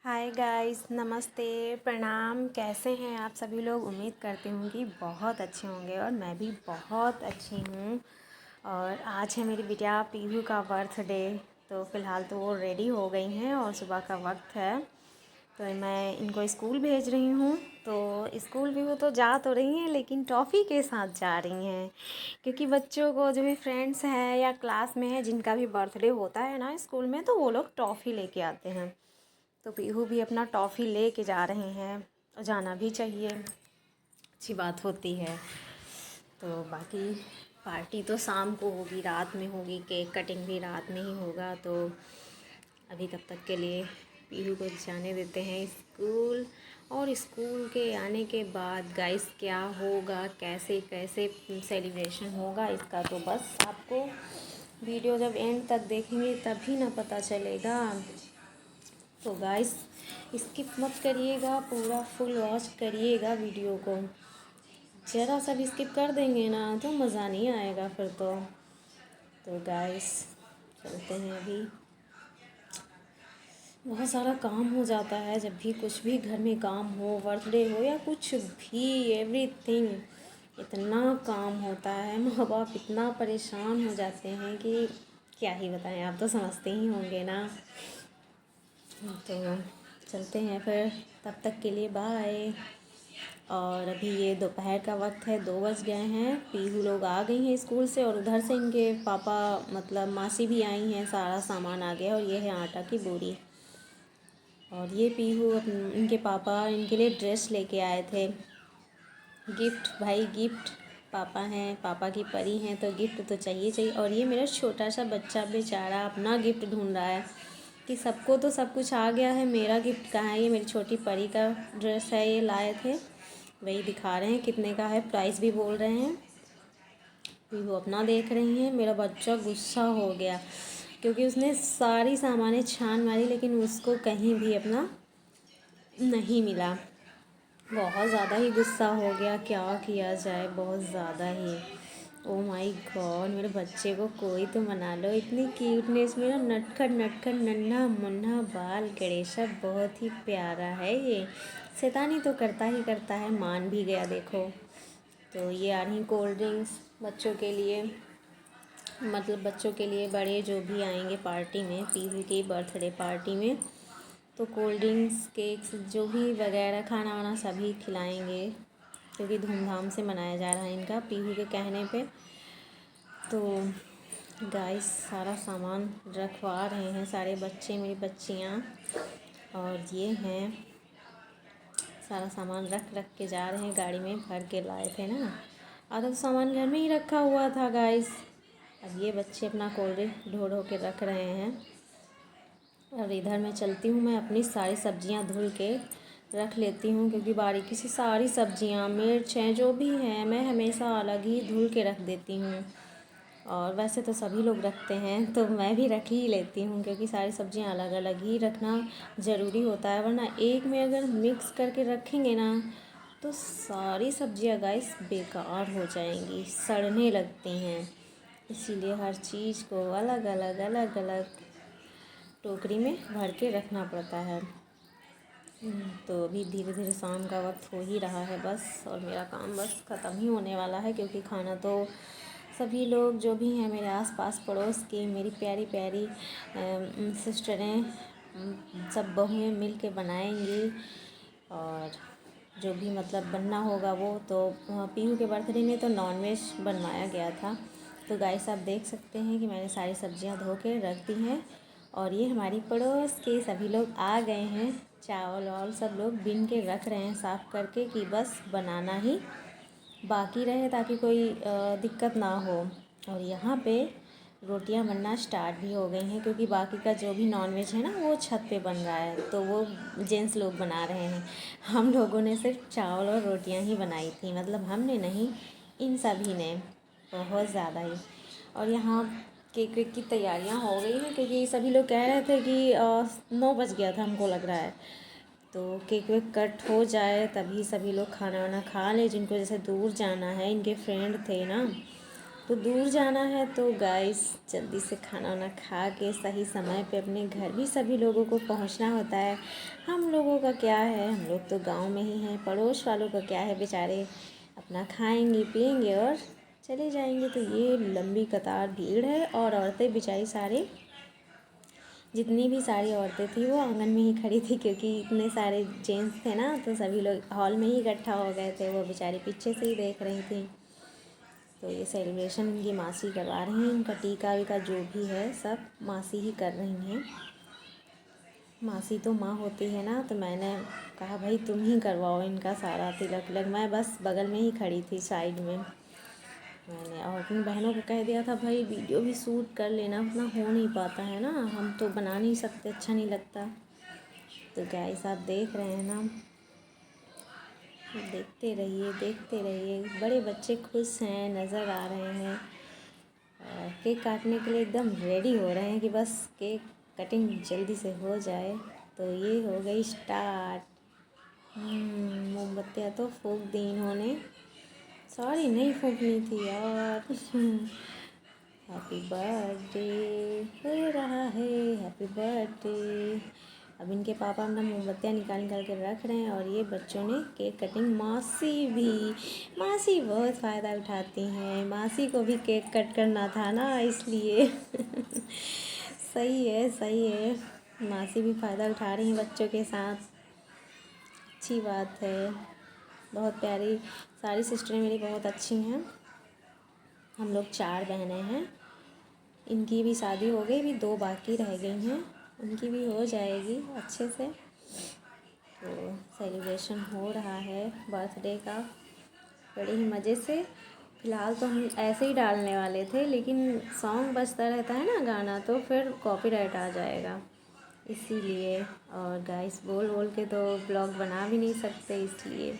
Hi guys, नमस्ते, प्रणाम। कैसे हैं आप सभी लोग? उम्मीद करती हूँ कि बहुत अच्छे होंगे और मैं भी बहुत अच्छी हूँ। और आज है मेरी बिटिया पीहू का बर्थडे। तो फ़िलहाल तो वो रेडी हो गई हैं और सुबह का वक्त है, तो मैं इनको स्कूल भेज रही हूँ। तो स्कूल भी वो तो जा तो रही हैं, लेकिन टॉफ़ी के साथ जा रही हैं, क्योंकि बच्चों को जो भी फ्रेंड्स हैं या क्लास में है जिनका भी बर्थडे होता है ना स्कूल में, तो वो लोग टॉफ़ी लेके आते हैं। तो पीहू भी अपना टॉफ़ी ले के जा रहे हैं और जाना भी चाहिए, अच्छी बात होती है। तो बाकी पार्टी तो शाम को होगी, रात में होगी, केक कटिंग भी रात में ही होगा। तो अभी तब तक के लिए पीहू को जाने देते हैं स्कूल। और स्कूल के आने के बाद गाइस क्या होगा, कैसे कैसे सेलिब्रेशन होगा, इसका तो बस आपको वीडियो जब एंड तक देखेंगे तभी ना पता चलेगा। तो गाइस स्किप मत करिएगा, पूरा फुल वॉच करिएगा वीडियो को। ज़रा सा भी स्किप कर देंगे ना तो मज़ा नहीं आएगा फिर तो गाइस चलते हैं। अभी बहुत सारा काम हो जाता है जब भी कुछ भी घर में काम हो, बर्थडे हो या कुछ भी, एवरीथिंग इतना काम होता है। माँ बाप इतना परेशान हो जाते हैं कि क्या ही बताएं, आप तो समझते ही होंगे ना। तो चलते हैं फिर, तब तक के लिए बाय। और अभी ये दोपहर का वक्त है, 2 बज गए हैं। पीहू लोग आ गई हैं स्कूल से और उधर से इनके पापा मतलब मासी भी आई हैं, सारा सामान आ गया। और ये है आटा की बोरी। और ये पीहू इनके पापा इनके लिए ड्रेस लेके आए थे, गिफ्ट भाई गिफ्ट। पापा हैं, पापा की परी हैं, तो गिफ्ट तो चाहिए चाहिए। और ये मेरा छोटा सा बच्चा बेचारा अपना गिफ्ट ढूंढ रहा है कि सबको तो सब कुछ आ गया है, मेरा गिफ्ट कहाँ है। ये मेरी छोटी परी का ड्रेस है, ये लाए थे, वही दिखा रहे हैं कितने का है, प्राइस भी बोल रहे हैं। फिर वो अपना देख रही हैं। मेरा बच्चा गुस्सा हो गया क्योंकि उसने सारी सामानें छान मारी, लेकिन उसको कहीं भी अपना नहीं मिला। बहुत ज़्यादा ही गुस्सा हो गया, क्या किया जाए, बहुत ज़्यादा ही। ओ माय गॉड, मेरे बच्चे को कोई तो मना लो, इतनी क्यूटनेस, मेरा नटखट नटखट नन्हा मुन्ना बाल गणेशा बहुत ही प्यारा है। ये शैतानी तो करता ही करता है, मान भी गया देखो। तो ये आ रही कोल्ड ड्रिंक्स बच्चों के लिए, मतलब बच्चों के लिए, बड़े जो भी आएंगे पार्टी में, पीहू की बर्थडे पार्टी में, तो कोल्ड ड्रिंक्स केक्स जो भी वगैरह खाना वाना सभी खिलाएंगे, क्योंकि धूमधाम से मनाया जा रहा है इनका पीहू के कहने पे। तो गाइस सारा सामान रखवा रहे हैं सारे बच्चे, मेरी बच्चियाँ। और ये हैं, सारा सामान रख रख के जा रहे हैं, गाड़ी में भर के लाए थे ना, आधा तो सामान घर में ही रखा हुआ था गाइस। अब ये बच्चे अपना कोल्ड ड्रिंक ढो ढो के रख रहे हैं। और इधर मैं चलती हूँ, मैं अपनी सारी सब्जियाँ धुल के रख लेती हूँ, क्योंकि बारीकी से सारी सब्जियाँ, मिर्च हैं जो भी हैं, मैं हमेशा अलग ही धुल के रख देती हूँ। और वैसे तो सभी लोग रखते हैं, तो मैं भी रख ही लेती हूँ, क्योंकि सारी सब्जियाँ अलग अलग ही रखना ज़रूरी होता है, वरना एक में अगर मिक्स करके रखेंगे ना तो सारी सब्जियाँ गाइस बेकार हो जाएंगी, सड़ने लगती हैं। इसीलिए हर चीज़ को अलग अलग अलग अलग टोकरी में भर के रखना पड़ता है। तो अभी धीरे धीरे शाम का वक्त हो ही रहा है बस, और मेरा काम बस ख़त्म ही होने वाला है, क्योंकि खाना तो सभी लोग जो भी हैं मेरे आस-पास पड़ोस की, मेरी प्यारी प्यारी सिस्टरें, सब बहुएं मिल के बनाएंगी। और जो भी मतलब बनना होगा वो तो, पीहू के बर्थडे में तो नॉनवेज बनवाया गया था। तो गाइस आप देख सकते हैं कि मैंने सारी सब्जियां धो के रख दी हैं। और ये हमारी पड़ोस के सभी लोग आ गए हैं, चावल वावल सब लोग बीन के रख रहे हैं साफ़ करके, कि बस बनाना ही बाकी रहे, ताकि कोई दिक्कत ना हो। और यहाँ पे रोटियां बनना स्टार्ट भी हो गई हैं, क्योंकि बाकी का जो भी नॉनवेज है ना वो छत पे बन रहा है, तो वो जेंट्स लोग बना रहे हैं। हम लोगों ने सिर्फ चावल और रोटियां ही बनाई थी, मतलब हमने नहीं, इन सभी ने, बहुत ज़्यादा ही। और यहाँ केक वेक की तैयारियां हो गई हैं, क्योंकि सभी लोग कह रहे थे कि 9 बज गया था हमको लग रहा है, तो केक वेक कट हो जाए तभी सभी लोग खाना वाना खा लें, जिनको जैसे दूर जाना है, इनके फ्रेंड थे ना, तो दूर जाना है तो गाइस जल्दी से खाना वाना खा के सही समय पे अपने घर भी सभी लोगों को पहुंचना होता है। हम लोगों का क्या है, हम लोग तो गांव में ही हैं, पड़ोस वालों का क्या है, बेचारे अपना खाएंगे पिएंगे और चले जाएंगे। तो ये लंबी कतार भीड़ है और औरतें बेचारी सारी, जितनी भी सारी औरतें थी वो आंगन में ही खड़ी थी, क्योंकि इतने सारे जेंट्स थे ना, तो सभी लोग हॉल में ही इकट्ठा हो गए थे। वो बेचारी पीछे से ही देख रही थी। तो ये सेलिब्रेशन इनकी मासी करवा रही हैं, इनका टीका वीका जो भी है सब मासी ही कर रही हैं। मासी तो माँ होती है ना, तो मैंने कहा भाई तुम ही करवाओ इनका सारा तिलक विलक। मैं बस बगल में ही खड़ी थी साइड में। मैंने और अपनी बहनों को कह दिया था भाई वीडियो भी शूट कर लेना, उतना हो नहीं पाता है ना, हम तो बना नहीं सकते, अच्छा नहीं लगता। तो गाइस आप देख रहे हैं ना, देखते रहिए। बड़े बच्चे खुश हैं, नज़र आ रहे हैं, केक काटने के लिए एकदम रेडी हो रहे हैं कि बस केक कटिंग जल्दी से हो जाए। तो ये हो गई स्टार्ट। मोमबत्तियाँ तो फूंक दी इन्होंने, सॉरी नहीं फूंकनी थी यार। हैप्पी बर्थडे हो रहा है, हैप्पी बर्थडे। अब इनके पापा अपना मोमबत्तियाँ निकाल के रख रहे हैं और ये बच्चों ने केक कटिंग। मासी बहुत फ़ायदा उठाती हैं, मासी को भी केक कट करना था ना, इसलिए सही है, मासी भी फ़ायदा उठा रही हैं बच्चों के साथ, अच्छी बात है। बहुत प्यारी, सारी सिस्टरें मेरी बहुत अच्छी हैं। हम लोग 4 बहनें हैं, इनकी भी शादी हो गई, भी 2 बाकी रह गई हैं, उनकी भी हो जाएगी अच्छे से। तो सेलिब्रेशन हो रहा है बर्थडे का बड़े ही मज़े से। फ़िलहाल तो हम ऐसे ही डालने वाले थे, लेकिन सॉन्ग बजता रहता है ना गाना, तो फिर कॉपीराइट आ जाएगा इसीलिए। और गाइस बोल बोल के तो ब्लॉग बना भी नहीं सकते, इसलिए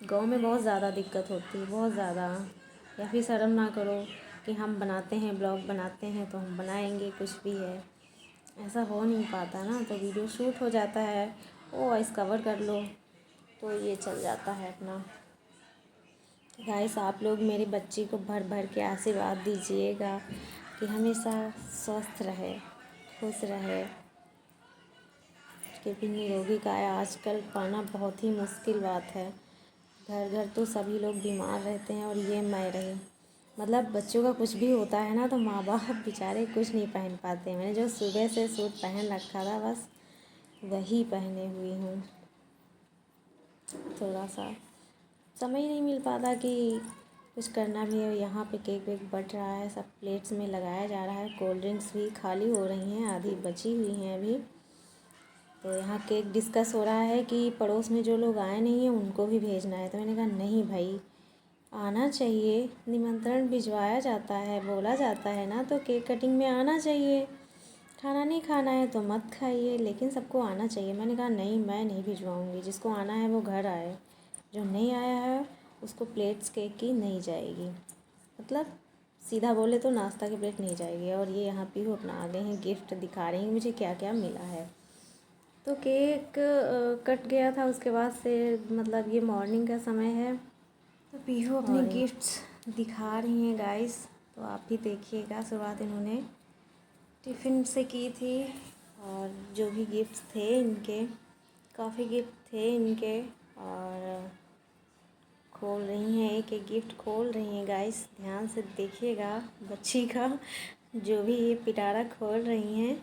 गांव में बहुत ज़्यादा दिक्कत होती है, बहुत ज़्यादा। या फिर शर्म ना करो कि हम बनाते हैं, ब्लॉग बनाते हैं तो हम बनाएंगे, कुछ भी है ऐसा हो नहीं पाता ना। तो वीडियो शूट हो जाता है, वॉइस कवर कर लो, तो ये चल जाता है अपना। गाइस आप लोग मेरी बच्ची को भर भर के आशीर्वाद दीजिएगा कि हमेशा स्वस्थ रहे, खुश रहे, क्योंकि निरोगी गाय आजकल पाना बहुत ही मुश्किल बात है। घर घर तो सभी लोग बीमार रहते हैं और ये मैं रही, मतलब बच्चों का कुछ भी होता है ना तो माँ बाप बेचारे कुछ नहीं पहन पाते। मैंने जो सुबह से सूट पहन रखा था बस वही पहने हुई हूँ। थोड़ा सा समय ही नहीं मिल पाता कि कुछ करना भी है। यहाँ पे केक वेक बट रहा है, सब प्लेट्स में लगाया जा रहा है। कोल्ड ड्रिंक्स भी खाली हो रही हैं, आधी बची हुई हैं अभी। तो यहाँ केक डिस्कस हो रहा है कि पड़ोस में जो लोग आए नहीं हैं उनको भी भेजना है। तो मैंने कहा नहीं भाई, आना चाहिए, निमंत्रण भिजवाया जाता है, बोला जाता है ना, तो केक कटिंग में आना चाहिए। खाना नहीं खाना है तो मत खाइए, लेकिन सबको आना चाहिए। मैंने कहा नहीं, मैं नहीं भिजवाऊँगी, जिसको आना है वो घर आए, जो नहीं आया है उसको प्लेट्स केक की नहीं जाएगी। मतलब सीधा बोले तो नाश्ता की प्लेट नहीं जाएगी। और ये यहाँ पीहू अपना आ गए हैं, गिफ्ट दिखा रही हैं मुझे क्या क्या मिला है। तो केक कट गया था, उसके बाद से मतलब ये मॉर्निंग का समय है, तो पीहू अपने गिफ्ट्स दिखा रही हैं गाइस। तो आप भी देखिएगा। शुरुआत इन्होंने टिफ़िन से की थी, और जो भी गिफ्ट्स थे इनके, काफ़ी गिफ्ट थे इनके, और खोल रही हैं, एक एक गिफ्ट खोल रही हैं गाइस। ध्यान से देखिएगा बच्ची का जो भी ये पिटारा खोल रही हैं,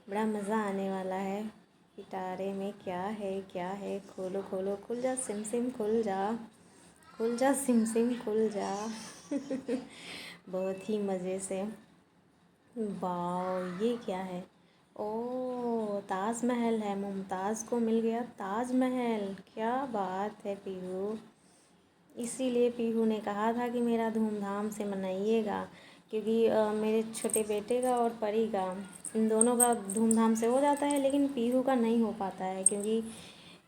बड़ा मज़ा आने वाला है। पिटारे में क्या है, खोलो खोलो, खुल जा सिम सिम, खुल जा सिम सिम, खुल जा। बहुत ही मज़े से। वाह ये क्या है, ओ ताजमहल है, मुमताज़ को मिल गया ताजमहल, क्या बात है पीहू। इसीलिए पीहू ने कहा था कि मेरा धूमधाम से मनाइएगा, क्योंकि मेरे छोटे बेटे का और परी का, इन दोनों का धूमधाम से हो जाता है, लेकिन पीहू का नहीं हो पाता है। क्योंकि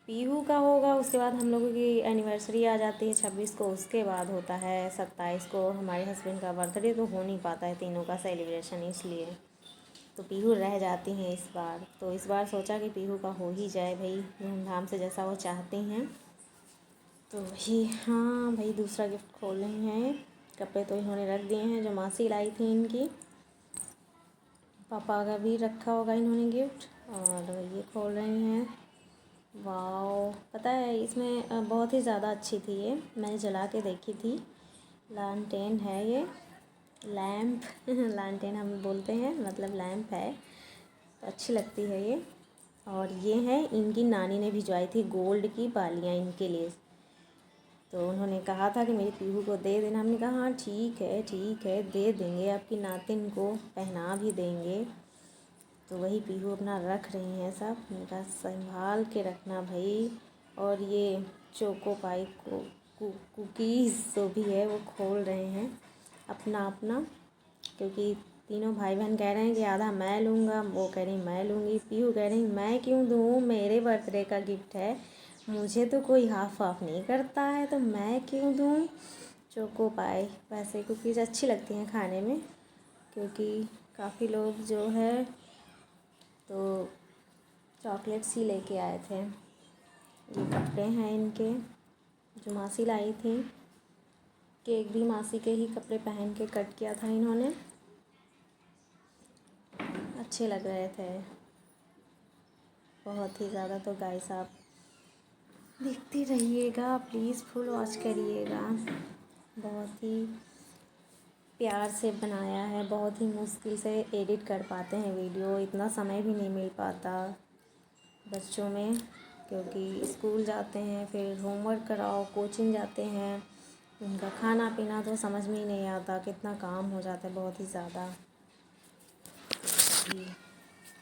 पीहू का होगा, उसके बाद हम लोगों की एनिवर्सरी आ जाती है 26 को, उसके बाद होता है 27 को हमारे हस्बैंड का बर्थडे, तो हो नहीं पाता है तीनों का सेलिब्रेशन, इसलिए तो पीहू रह जाती हैं इस बार। तो इस बार सोचा कि पीहू का हो ही जाए भाई धूमधाम से, जैसा वो चाहती हैं। तो वही, हाँ भाई दूसरा गिफ्ट खोल रही हैं, कपड़े तो इन्होंने रख दिए हैं जो मासी लाई थी इनकी। पापा का भी रखा होगा इन्होंने गिफ्ट। और ये खोल रही हैं। वाओ, पता है इसमें बहुत ही ज़्यादा अच्छी थी ये, मैंने जला के देखी थी। लालटेन है ये, लैम्प लालटेन हम बोलते हैं, मतलब लैम्प है, तो अच्छी लगती है ये। और ये है इनकी नानी ने भिजवाई थी गोल्ड की बालियाँ इनके लिए, तो उन्होंने कहा था कि मेरी पीहू को दे देना। हमने कहा हाँ ठीक है दे देंगे, आपकी नातिन को पहना भी देंगे। तो वही पीहू अपना रख रही हैं सब, उनका संभाल के रखना भाई। और ये चोको पाई को कुकीज़ जो भी है वो खोल रहे हैं अपना अपना, क्योंकि तीनों भाई बहन कह रहे हैं कि आधा मैं लूँगा, वो कह रही मैं लूँगी, पीहू कह रही मैं क्यों दूँ, मेरे बर्थडे का गिफ्ट है, मुझे तो कोई हाफ ऑफ नहीं करता है तो मैं क्यों दूँ। चोको पाई वैसे कुकीज़ अच्छी लगती हैं खाने में, क्योंकि काफ़ी लोग जो है तो चॉकलेट्स ही लेके आए थे। ये कपड़े हैं इनके जो मासी लाई थी, केक भी मासी के ही कपड़े पहन के कट किया था इन्होंने, अच्छे लग रहे थे बहुत ही ज़्यादा। तो गाइस आप देखते रहिएगा, प्लीज़ फुल वॉच करिएगा। बहुत ही प्यार से बनाया है, बहुत ही मुश्किल से एडिट कर पाते हैं वीडियो, इतना समय भी नहीं मिल पाता बच्चों में, क्योंकि स्कूल जाते हैं, फिर होमवर्क कराओ, कोचिंग जाते हैं, उनका खाना पीना तो समझ में ही नहीं आता, कितना काम हो जाता है बहुत ही ज़्यादा।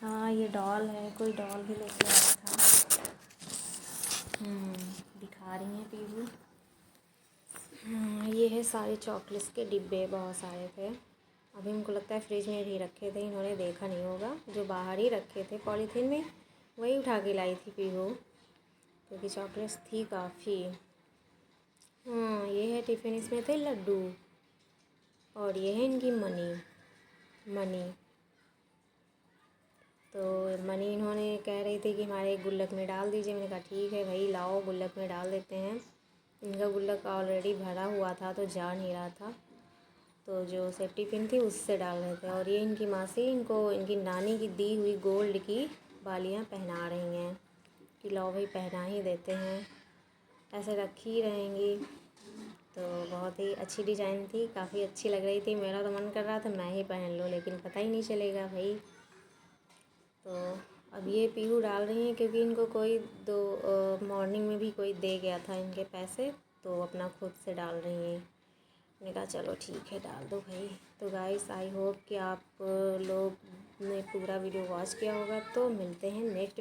हाँ ये डॉल है, कोई डॉल भी लेके आया था। दिखा रही हैं पीहू। ये है सारे चॉकलेट्स के डिब्बे, बहुत सारे थे। अभी हमको लगता है फ्रिज में भी रखे थे, इन्होंने देखा नहीं होगा, जो बाहर ही रखे थे पॉलीथीन में वही उठा के लाई थी पीहू, क्योंकि चॉकलेट्स थी काफ़ी। हाँ ये है टिफ़िन, इसमें थे लड्डू। और ये है इनकी मनी। तो मनी इन्होंने कह रही थी कि हमारे गुल्लक में डाल दीजिए, मैंने कहा ठीक है भाई लाओ गुल्लक में डाल देते हैं। इनका गुल्लक ऑलरेडी भरा हुआ था तो जा नहीं रहा था, तो जो सेफ्टी पिन थी उससे डाल रहे थे। और ये इनकी मासी इनको इनकी नानी की दी हुई गोल्ड की बालियाँ पहना रही हैं कि लाओ भाई पहना ही देते हैं, ऐसे रखी ही रहेंगी। तो बहुत ही अच्छी डिज़ाइन थी, काफ़ी अच्छी लग रही थी, मेरा तो मन कर रहा था मैं ही पहन लूँ, लेकिन पता ही नहीं चलेगा भाई। तो अब ये पीहू डाल रही हैं, क्योंकि इनको कोई मॉर्निंग में भी कोई दे गया था इनके पैसे, तो अपना खुद से डाल रही हैं। मैंने कहा चलो ठीक है डाल दो भाई। तो गाइस आई होप कि आप लोग ने पूरा वीडियो वॉच किया होगा, तो मिलते हैं नेक्स्ट